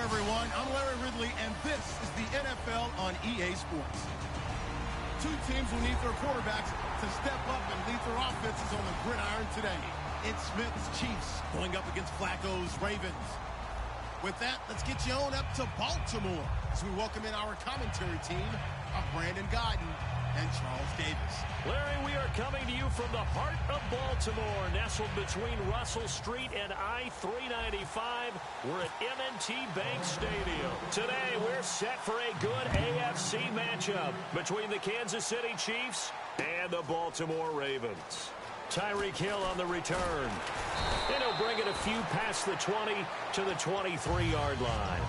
everyone. I'm Larry Ridley, and this is the NFL on EA Sports. Two teams will need their quarterbacks to step up and lead their offenses on the gridiron today. It's Smith's Chiefs going up against Flacco's Ravens. With that, let's get you on up to Baltimore as we welcome in our commentary team of Brandon Godden and Charles Davis. Larry, we are coming to you from the heart of Baltimore, nestled between Russell Street and I-395. We're at M&T Bank Stadium. Today, we're set for a good AFC matchup between the Kansas City Chiefs and the Baltimore Ravens. Tyreek Hill on the return. And he'll bring it a few past the 20 to the 23-yard line.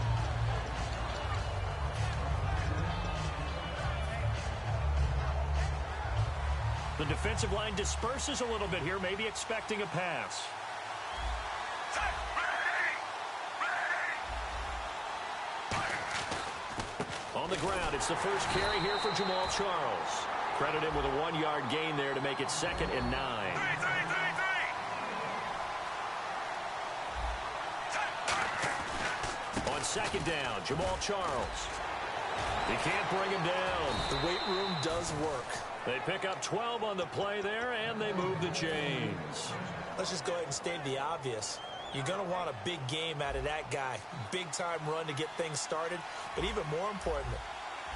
The defensive line disperses a little bit here, maybe expecting a pass. On the ground, it's the first carry here for Jamal Charles. Credit him with a 1-yard gain there to make it 2nd and 9. On 2nd down, Jamal Charles. He can't bring him down. The weight room does work. They pick up 12 on the play there, and they move the chains. Let's just go ahead and state the obvious. You're going to want a big game out of that guy. Big-time run to get things started. But even more important,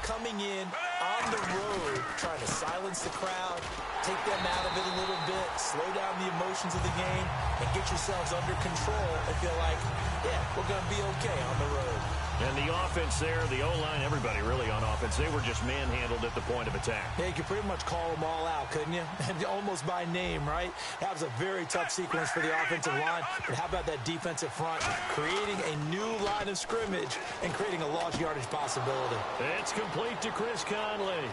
coming in on the road, trying to silence the crowd, take them out of it a little bit, slow down the emotions of the game, and get yourselves under control and feel like, yeah, we're going to be okay on the road. And the offense there, the O-line, everybody really on offense, they were just manhandled at the point of attack. Yeah, you could pretty much call them all out, couldn't you? And almost by name, right? That was a very tough sequence for the offensive line. But how about that defensive front creating a new line of scrimmage and creating a lost yardage possibility? It's complete to Chris Conley.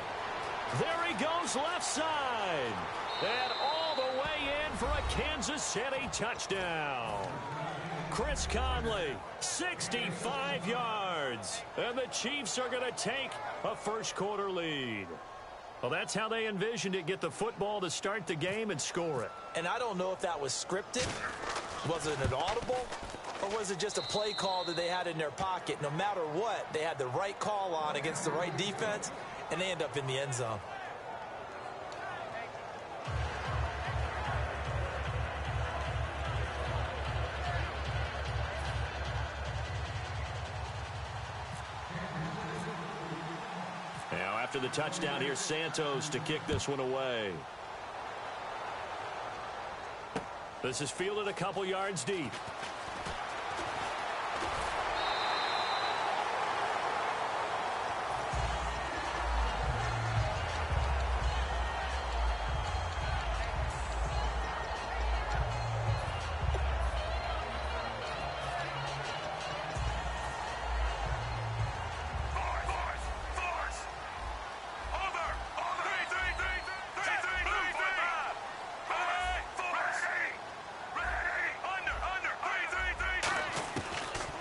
There he goes left side. And all the way in for a Kansas City touchdown. Chris Conley, 65 yards. And the Chiefs are going to take a first-quarter lead. Well, that's how they envisioned it, get the football to start the game and score it. And I don't know if that was scripted. Was it an audible? Or was it just a play call that they had in their pocket? No matter what, they had the right call on against the right defense, and they end up in the end zone. After the touchdown, here's Santos to kick this one away. This is fielded a couple yards deep.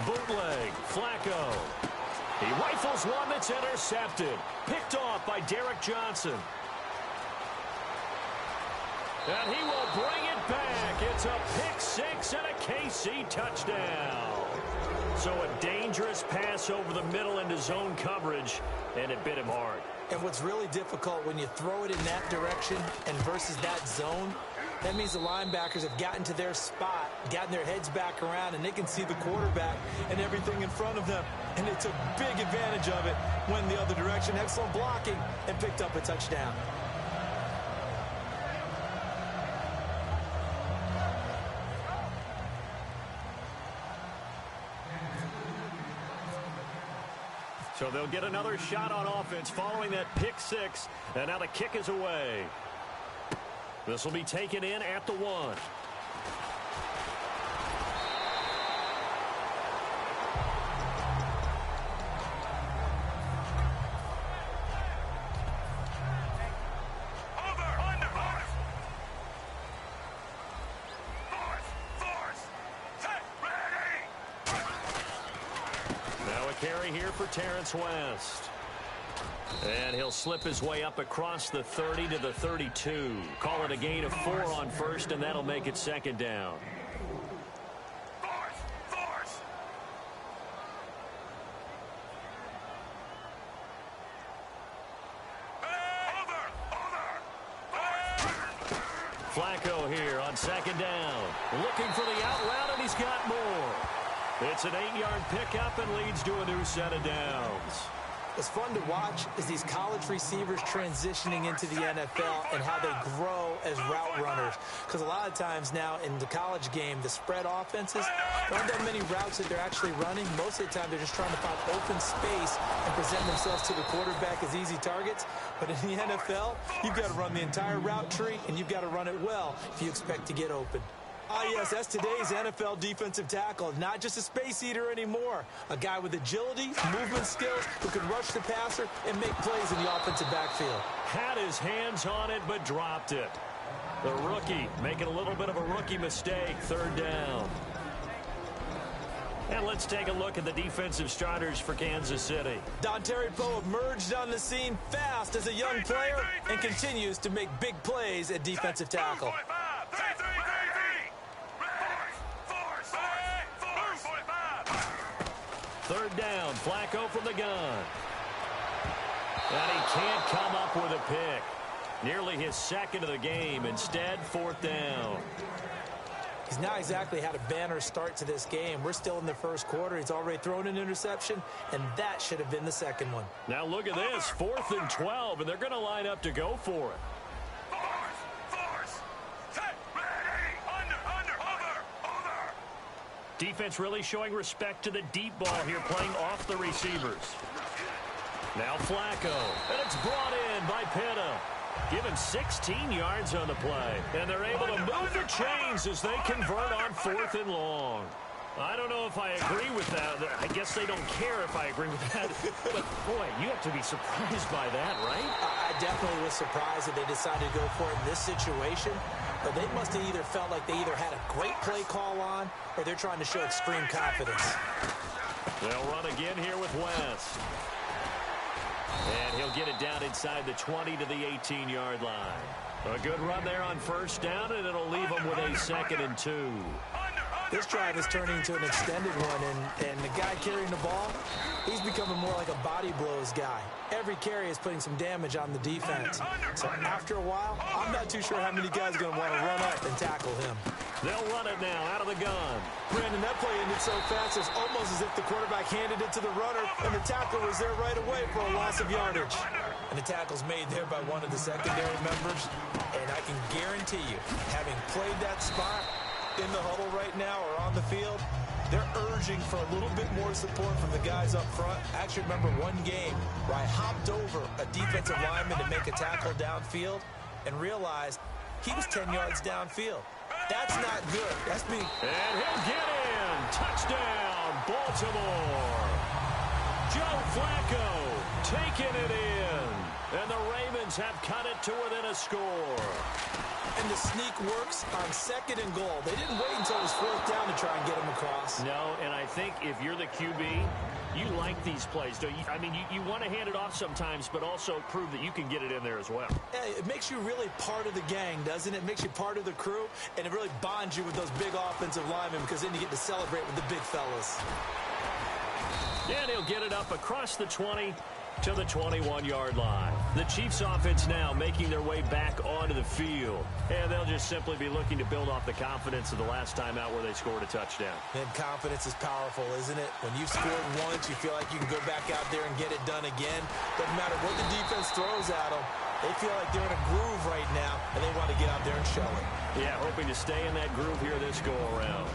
Bootleg, Flacco. He rifles one that's intercepted. Picked off by Derek Johnson. And he will bring it back. It's a pick six and a KC touchdown. So a dangerous pass over the middle into zone coverage, and it bit him hard. And what's really difficult when you throw it in that direction and versus that zone, that means the linebackers have gotten to their spot, gotten their heads back around, and they can see the quarterback and everything in front of them. And they took big advantage of it, went the other direction, excellent blocking, and picked up a touchdown. So they'll get another shot on offense following that pick six, and now the kick is away. This will be taken in at the 1. Now a carry here for Terrence West. And he'll slip his way up across the 30 to the 32. Call it a gain of 4 on first, and that'll make it 2nd down. Flacco here on second down. Looking for the out route, and he's got more. It's an 8-yard pickup and leads to a new set of downs. What's fun to watch is these college receivers transitioning into the NFL and how they grow as route runners. Because a lot of times now in the college game, the spread offenses, there aren't that many routes that they're actually running. Most of the time, they're just trying to find open space and present themselves to the quarterback as easy targets. But in the NFL, you've got to run the entire route tree, and you've got to run it well if you expect to get open. Ah, yes, that's today's NFL defensive tackle. Not just a space eater anymore. A guy with agility, movement skills, who can rush the passer and make plays in the offensive backfield. Had his hands on it, but dropped it. The rookie making a little bit of a rookie mistake, third down. And let's take a look at the defensive starters for Kansas City. Dontari Poe emerged on the scene fast as a young player and continues to make big plays at defensive tackle. Third down, Flacco from the gun. And he can't come up with a pick. Nearly his second of the game. Instead, fourth down. He's not exactly had a banner start to this game. We're still in the first quarter. He's already thrown an interception, and that should have been the second one. Now look at this, 4th and 12, and they're going to line up to go for it. Defense really showing respect to the deep ball here, playing off the receivers. Now Flacco, and it's brought in by Pitta. Give him 16 yards on the play, and they're able to move the chains as they convert on 4th and long. I don't know if I agree with that. I guess they don't care if I agree with that. But, boy, you have to be surprised by that, right? I definitely was surprised that they decided to go for it in this situation. But they must have either felt like they either had a great play call on or they're trying to show extreme confidence. They'll run again here with West. And he'll get it down inside the 20 to the 18-yard line. A good run there on first down, and it'll leave them with a 2nd and 2. This drive is turning into an extended one, and the guy carrying the ball, he's becoming more like a body blows guy. Every carry is putting some damage on the defense. So after a while, I'm not too sure how many guys are going to want to run up and tackle him. They'll run it now out of the gun. Brandon, that play ended so fast, it's almost as if the quarterback handed it to the runner, and the tackle was there right away for a loss of yardage. And the tackle's made there by one of the secondary members, and I can guarantee you, having played that spot in the huddle right now or on the field, they're urging for a little bit more support from the guys up front. I actually remember one game where I hopped over a defensive lineman to make a tackle downfield and realized he was 10 yards downfield. That's not good. That's me. And he'll get in. Touchdown, Baltimore. Joe Flacco taking it in. And the Ravens have cut it to within a score. And the sneak works on 2nd and goal. They didn't wait until it was 4th down to try and get him across. No, and I think if you're the QB, you like these plays, don't you? I mean, you want to hand it off sometimes, but also prove that you can get it in there as well. Yeah, it makes you really part of the gang, doesn't it? It makes you part of the crew, and it really bonds you with those big offensive linemen because then you get to celebrate with the big fellas. And he'll get it up across the 20 to the 21-yard line. The Chiefs offense now making their way back onto the field. And they'll just simply be looking to build off the confidence of the last time out where they scored a touchdown. And confidence is powerful, isn't it? When you've scored once, you feel like you can go back out there and get it done again. Doesn't matter what the defense throws at them. They feel like they're in a groove right now, and they want to get out there and show it. Yeah, hoping to stay in that groove here this go-around.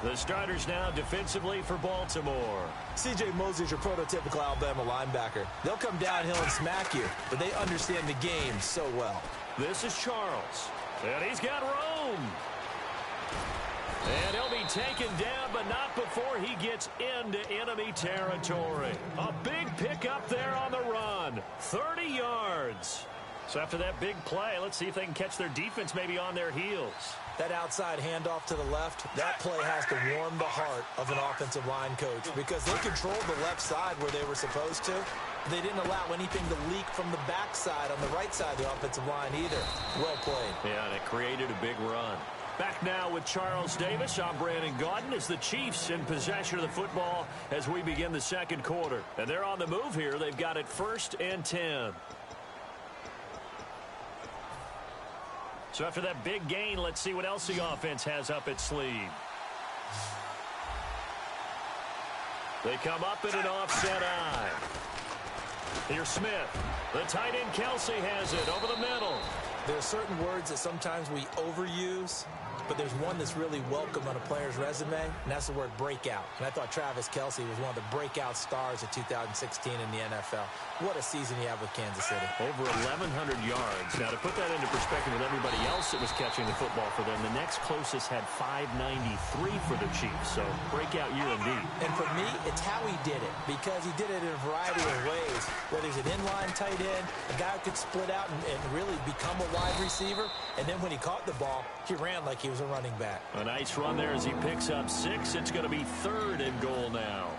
The starters now defensively for Baltimore. C.J. Mosley's your prototypical Alabama linebacker. They'll come downhill and smack you, but they understand the game so well. This is Charles, and he's got room. And he'll be taken down, but not before he gets into enemy territory. A big pickup there on the run. 30 yards. So after that big play, let's see if they can catch their defense maybe on their heels. That outside handoff to the left, that play has to warm the heart of an offensive line coach because they controlled the left side where they were supposed to. They didn't allow anything to leak from the backside on the right side of the offensive line either. Well played. Yeah, and it created a big run. Back now with Charles Davis. I'm Brandon Gaudin as the Chiefs in possession of the football as we begin the second quarter. And they're on the move here. They've got it 1st and 10. So after that big gain, let's see what else the offense has up its sleeve. They come up in an offset eye. Here's Smith. The tight end Kelsey has it over the middle. There are certain words that sometimes we overuse, but there's one that's really welcome on a player's resume, and that's the word breakout. And I thought Travis Kelsey was one of the breakout stars of 2016 in the NFL. What a season he had with Kansas City. Over 1,100 yards. Now, to put that into perspective with everybody else that was catching the football for them, the next closest had 593 for the Chiefs. So, breakout year indeed. And for me, it's how he did it, because he did it in a variety of ways. Whether he's an inline tight end, a guy who could split out and really become a wide receiver, and then when he caught the ball, he ran like he was a running back. A nice run there as he picks up 6. It's going to be 3rd and goal now.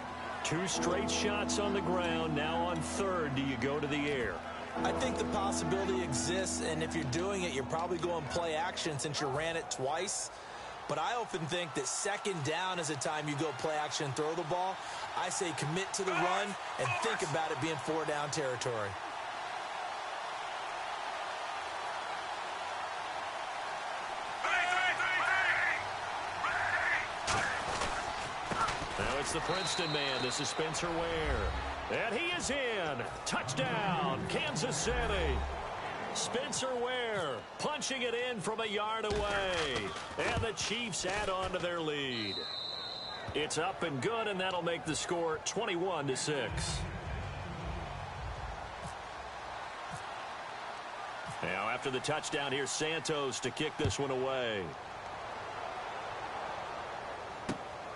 2 straight shots on the ground. Now on 3rd, do you go to the air? I think the possibility exists, and if you're doing it, you're probably going play action since you ran it twice. But I often think that 2nd down is the time you go play action and throw the ball. I say commit to the run and think about it being 4-down territory. Now it's the Princeton man. This is Spencer Ware. And he is in. Touchdown, Kansas City. Spencer Ware punching it in from a yard away. And the Chiefs add on to their lead. It's up and good, and that'll make the score 21-6. Now after the touchdown, here's Santos to kick this one away.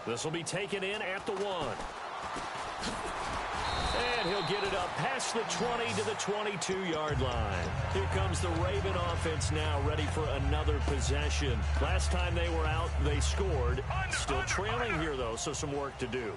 This will be taken in at the 1. And he'll get it up past the 20 to the 22-yard line. Here comes the Raven offense now, ready for another possession. Last time they were out, they scored. Still trailing here, though, so some work to do.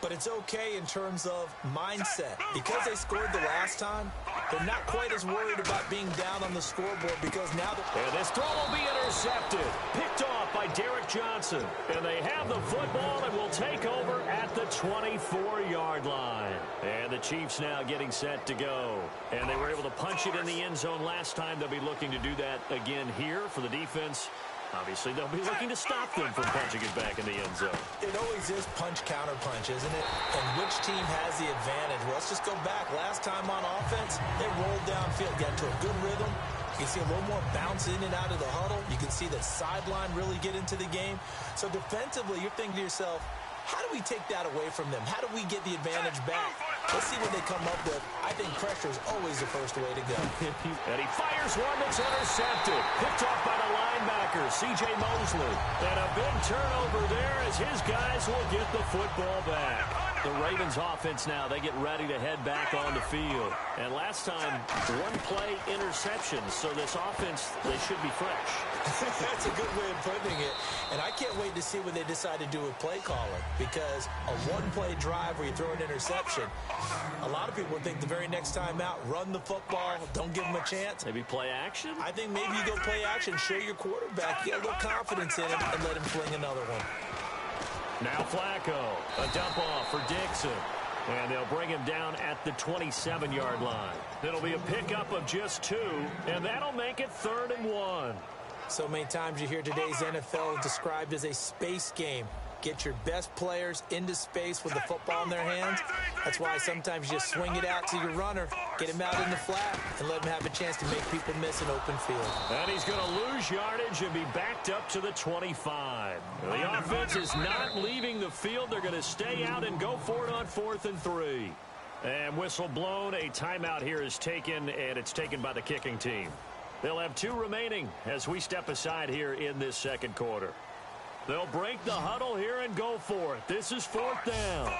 But it's okay in terms of mindset. Because they scored the last time, they're not quite as worried about being down on the scoreboard because now and this throw will be intercepted. Picked off by Derek Johnson. And they have the football and will take over at the 24-yard line. And the Chiefs now getting set to go. And they were able to punch it in the end zone last time. They'll be looking to do that again here for the defense. Obviously, they'll be looking to stop them from punching it back in the end zone. It always is punch-counter-punch, isn't it? And which team has the advantage? Well, let's just go back. Last time on offense, they rolled downfield, got into a good rhythm. You can see a little more bounce in and out of the huddle. You can see the sideline really get into the game. So defensively, you're thinking to yourself, how do we take that away from them? How do we get the advantage back? Let's see what they come up with. I think pressure is always the first way to go. And he fires one that's intercepted. Picked off by the linebacker, C.J. Mosley. And a big turnover there as his guys will get the football back. The Ravens offense now, they get ready to head back on the field. And last time, 1-play interception. So this offense, they should be fresh. That's a good way of putting it. And I can't wait to see what they decide to do with play calling. Because a 1-play drive where you throw an interception, a lot of people think the very next time out, run the football, don't give them a chance. Maybe play action? I think maybe you go play action, show your quarterback, get a little confidence in him, and let him fling another one. Now Flacco, a dump off for Dixon. And they'll bring him down at the 27-yard line. It'll be a pickup of just 2, and that'll make it 3rd and 1. So many times you hear today's NFL described as a space game. Get your best players into space with the football in their hands. That's why sometimes you just swing it out to your runner, get him out in the flat, and let him have a chance to make people miss an open field. And he's going to lose yardage and be backed up to the 25. The offense is not leaving the field. They're going to stay out and go for it on 4th and 3. And whistle blown. A timeout here is taken, and it's taken by the kicking team. They'll have 2 remaining as we step aside here in this second quarter. They'll break the huddle here and go for it. This is 4th down.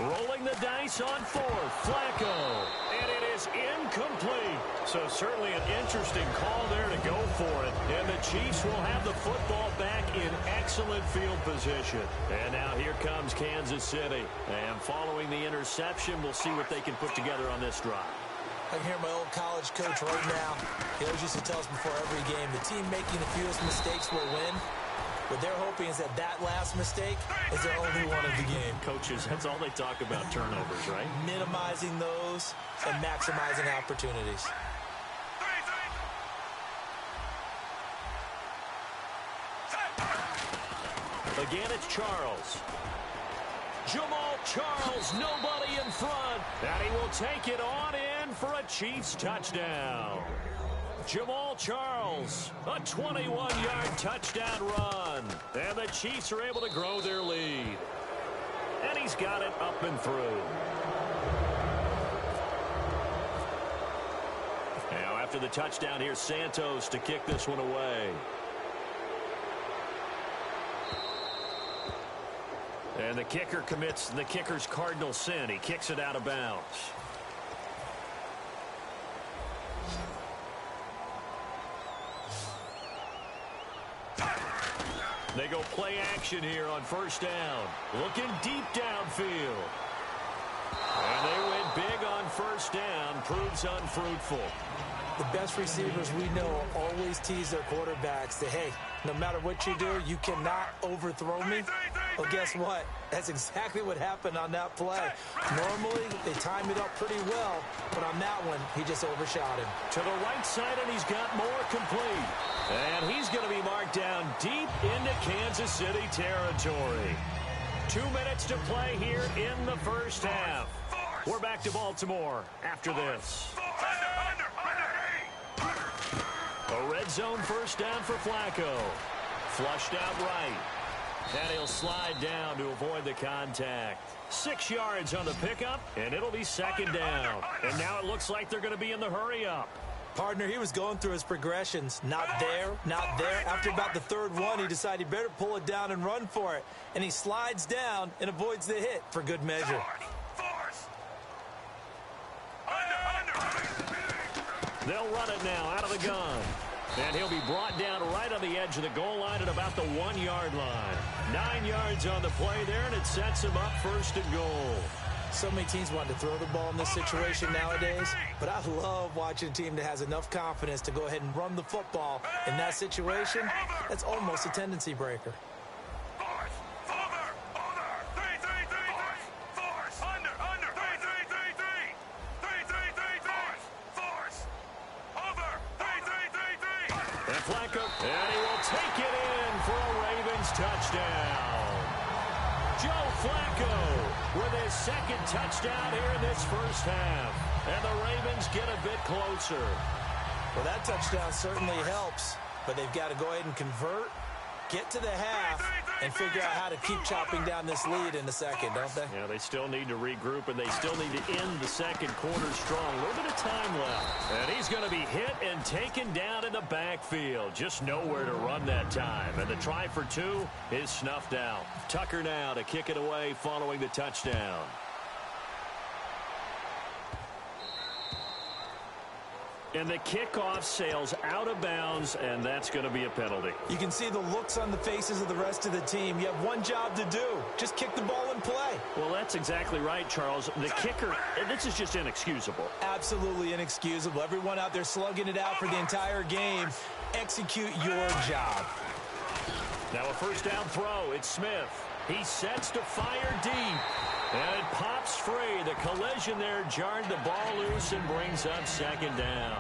Rolling the dice on 4th. Flacco. And it is incomplete. So certainly an interesting call there to go for it. And the Chiefs will have the football back in excellent field position. And now here comes Kansas City. And following the interception, we'll see what they can put together on this drive. I can hear my old college coach right now. He always used to tell us before every game, the team making the fewest mistakes will win. What they're hoping is that that last mistake is their only one of the game. Coaches, that's all they talk about, turnovers, right? Minimizing those and maximizing opportunities. Again, it's Charles. Jamal Charles, nobody in front. And he will take it on in for a Chiefs touchdown. Jamal Charles, a 21-yard touchdown run. And the Chiefs are able to grow their lead. And he's got it up and through. Now, after the touchdown, here's Santos to kick this one away. And the kicker commits the kicker's cardinal sin. He kicks it out of bounds. They go play action here on first down. Looking deep downfield. And they went big on first down. Proves unfruitful. The best receivers we know always tease their quarterbacks that, hey, no matter what you do, you cannot overthrow me. Well, guess what? That's exactly what happened on that play. Normally, they time it up pretty well, but on that one, he just overshot him. To the right side, and he's got more complete. And he's going to be marked down deep into Kansas City territory. 2 minutes to play here in the first half. We're back to Baltimore after this. A red zone first down for Flacco. Flushed out right. And he'll slide down to avoid the contact. 6 yards on the pickup, and it'll be second down. And now it looks like they're going to be in the hurry-up. Partner, he was going through his progressions. Not there, not there. After about the third one, he decided he better pull it down and run for it. And he slides down and avoids the hit for good measure. They'll run it now out of the gun. And he'll be brought down right on the edge of the goal line at about the 1 yard line. 9 yards on the play there, and it sets him up first and goal. So many teams want to throw the ball in this situation nowadays, but I love watching a team that has enough confidence to go ahead and run the football. In that situation, that's almost a tendency breaker. Flacco, and he will take it in for a Ravens touchdown. Joe Flacco with his second touchdown here in this first half. And the Ravens get a bit closer. Well, that touchdown certainly helps, but they've got to go ahead and convert, get to the half, and figure out how to keep chopping down this lead in the second, don't they? Yeah, they still need to regroup, and they still need to end the second quarter strong. A little bit of time left. And he's going to be hit and taken down in the backfield. Just nowhere to run that time. And the try for two is snuffed out. Tucker now to kick it away following the touchdown. And the kickoff sails out of bounds, and that's going to be a penalty. You can see the looks on the faces of the rest of the team. You have one job to do. Just kick the ball and play. Well, that's exactly right, Charles. The kicker, this is just inexcusable. Absolutely inexcusable. Everyone out there slugging it out for the entire game. Execute your job. Now a first down throw. It's Smith. He sets to fire deep. And it pops free. The collision there jarred the ball loose and brings up second down.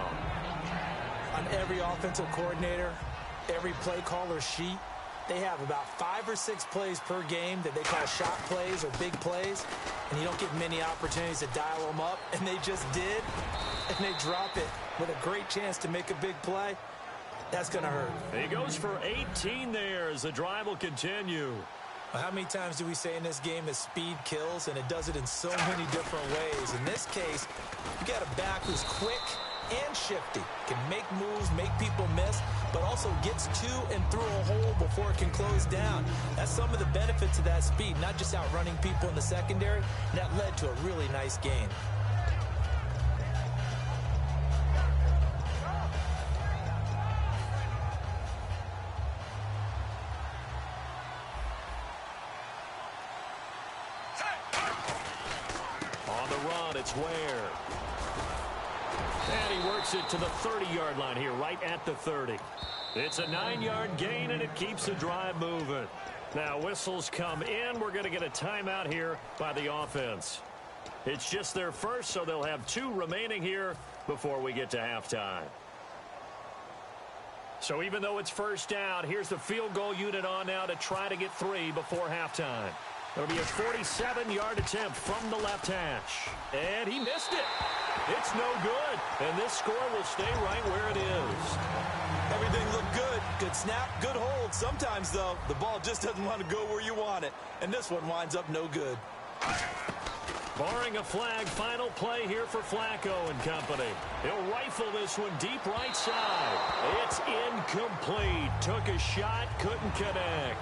On every offensive coordinator, every play caller sheet, they have about 5 or 6 plays per game that they call shot plays or big plays. And you don't get many opportunities to dial them up. And they just did. And they drop it with a great chance to make a big play. That's going to hurt. He goes for 18 there as the drive will continue. How many times do we say in this game that speed kills, and it does it in so many different ways? In this case, you got a back who's quick and shifty, can make moves, make people miss, but also gets to and through a hole before it can close down. That's some of the benefits of that speed, not just outrunning people in the secondary. And that led to a really nice gain. It's Ware. And he works it to the 30-yard line here, right at the 30. It's a 9-yard gain, and it keeps the drive moving. Now, whistles come in. We're going to get a timeout here by the offense. It's just their first, so they'll have 2 remaining here before we get to halftime. So even though it's first down, here's the field goal unit on now to try to get 3 before halftime. It'll be a 47-yard attempt from the left hash. And he missed it. It's no good. And this score will stay right where it is. Everything looked good. Good snap, good hold. Sometimes, though, the ball just doesn't want to go where you want it. And this one winds up no good. Barring a flag, final play here for Flacco and company. He'll rifle this one deep right side. It's incomplete. Took a shot, couldn't connect.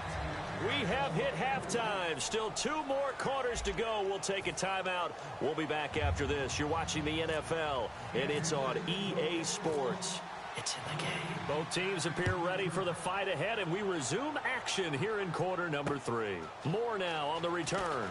We have hit halftime. Still 2 more quarters to go. We'll take a timeout. We'll be back after this. You're watching the NFL, and it's on EA Sports. It's in the game. Both teams appear ready for the fight ahead, and we resume action here in quarter number 3. More now on the return.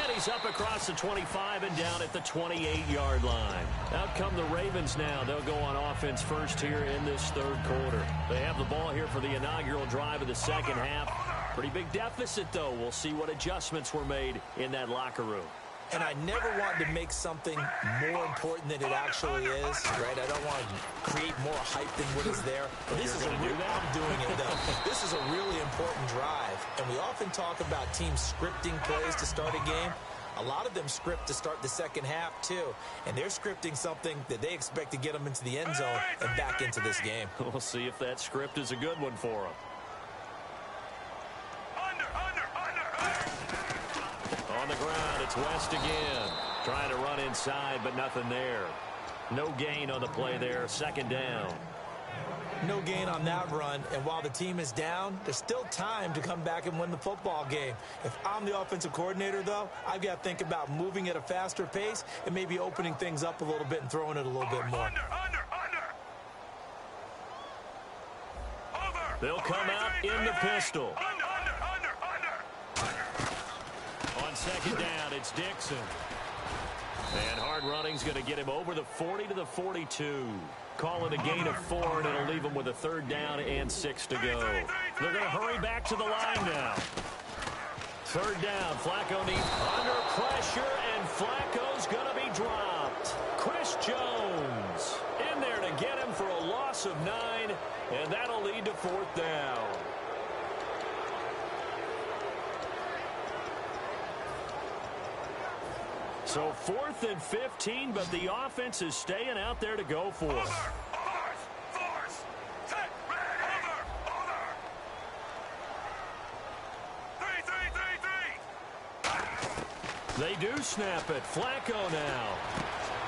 And he's up across the 25 and down at the 28-yard line. Out come the Ravens now. They'll go on offense first here in this 3rd quarter. They have the ball here for the inaugural drive of the second half. Pretty big deficit, though. We'll see what adjustments were made in that locker room. And I never want to make something more important than it actually is, right? I don't want to create more hype than what is there. But this is I'm doing it, though. This is a really important drive. And we often talk about teams scripting plays to start a game. A lot of them script to start the second half, too. And they're scripting something that they expect to get them into the end zone and back into this game. We'll see if that script is a good one for them. On the ground, it's West again. Trying to run inside, but nothing there. No gain on the play there. Second down. No gain on that run, and while the team is down, there's still time to come back and win the football game. If I'm the offensive coordinator, though, I've got to think about moving at a faster pace and maybe opening things up a little bit and throwing it a little bit more. They'll come out in the pistol. On second down, it's Dixon. And hard running's going to get him over the 40 to the 42. Call it a gain of 4, and it'll leave him with a 3rd down and 6 to go. They're going to hurry back to the line now. 3rd down, Flacco needs under pressure, and Flacco's going to be dropped. Chris Jones in there to get him for a loss of 9, and that'll lead to 4th down. So 4th and 15, but the offense is staying out there to go for it. They do snap it. Flacco now.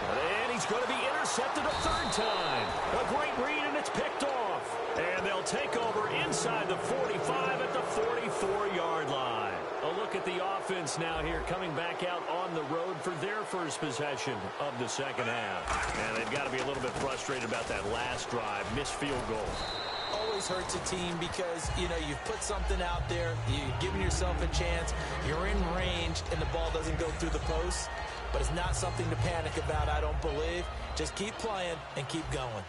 And he's going to be intercepted a 3rd time. A great read, and it's picked off. And they'll take over inside the 45 at the 44-yard line. A look at the offense now here, coming back out on the road for their first possession of the second half. And they've got to be a little bit frustrated about that last drive, missed field goal. Always hurts a team because, you know, you've put something out there, you've given yourself a chance, you're in range, and the ball doesn't go through the post. But it's not something to panic about, I don't believe. Just keep playing and keep going.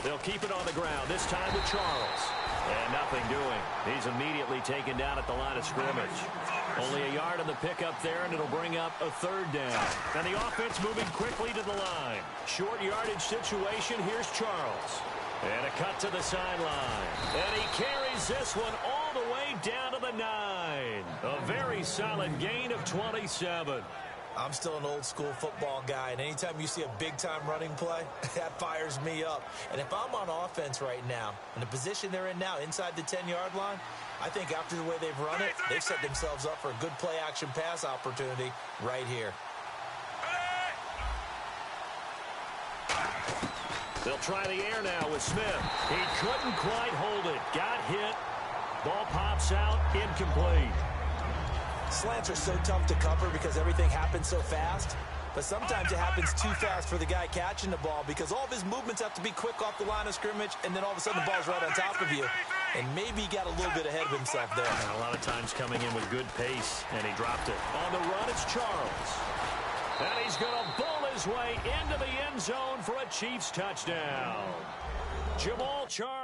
They'll keep it on the ground, this time with Charles. And nothing doing. He's immediately taken down at the line of scrimmage. Only a yard on the pickup there, and it'll bring up a 3rd down. And the offense moving quickly to the line. Short yardage situation, here's Charles. And a cut to the sideline. And he carries this one all the way down to the 9. A very solid gain of 27. I'm still an old-school football guy, and anytime you see a big-time running play, that fires me up. And if I'm on offense right now, in the position they're in now, inside the 10-yard line, I think after the way they've run it, they've set themselves up for a good play-action pass opportunity right here. They'll try the air now with Smith. He couldn't quite hold it. Got hit. Ball pops out, incomplete. Slants are so tough to cover because everything happens so fast. But sometimes it happens too fast for the guy catching the ball because all of his movements have to be quick off the line of scrimmage, and then all of a sudden the ball's right on top of you. And maybe he got a little bit ahead of himself there. And a lot of times coming in with good pace, and he dropped it. On the run, it's Charles. And he's going to bull his way into the end zone for a Chiefs touchdown. Jamal Charles.